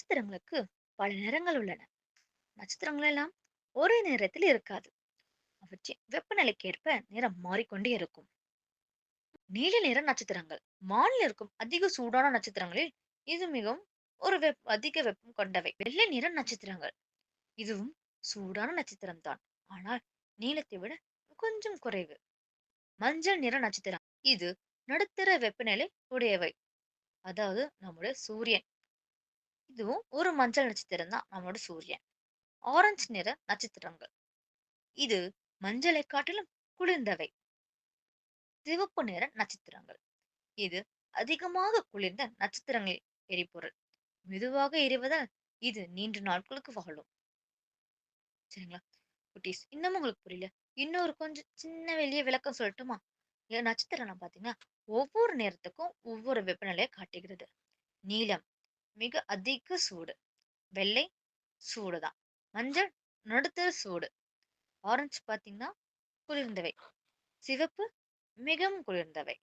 நட்சத்திரங்களுக்கு பல நிறங்கள் உள்ளன. நட்சத்திரங்கள் எல்லாம் ஒரே நேரத்தில் இருக்காது. அவற்றின் வெப்பநிலைக்கேற்ப நிறம் மாறிக்கொண்டே இருக்கும். நீல நிற நட்சத்திரங்கள் வானில் இருக்கும் அதிக சூடான நட்சத்திரங்களில் இது மிகவும் அதிக வெப்பம் கொண்டவை. வெள்ளை நிற நட்சத்திரங்கள் இதுவும் சூடான நட்சத்திரம் தான், ஆனால் நீலத்தை விட கொஞ்சம் குறைவு. மஞ்சள் நிற நட்சத்திரம் இது நடுத்தர வெப்பநிலை உடையவை. அதாவது நம்முடைய சூரியன், இதுவும் ஒரு மஞ்சள் நட்சத்திரம் தான் நம்மளோட சூரியன். ஆரஞ்சு நிற நட்சத்திரங்கள் இது மஞ்சளை காட்டிலும் குளிர்ந்தவை. சிவப்பு நிற நட்சத்திரங்கள் இது அதிகமாக குளிர்ந்த நட்சத்திரங்களில் எரிபொருள். மெதுவாக எரிவதால் இது நீண்ட நாட்களுக்கு வாழும். சரிங்களா குட்டீஸ்? இன்னமும் உங்களுக்கு புரியல? இன்னொரு கொஞ்சம் சின்ன வெளிய விளக்கம் சொல்லட்டுமா? என் நட்சத்திரம் பாத்தீங்கன்னா ஒவ்வொரு நேரத்துக்கும் ஒவ்வொரு வெப்பநிலையை காட்டுகிறது. நீலம் மிக அதிக சூடு, வெள்ளை சூடுதான், மஞ்சள் நடுத்தர சூடு, ஆரஞ்சு பாத்தீங்கன்னா குளிர்ந்தவை, சிவப்பு மிகவும் குளிர்ந்தவை.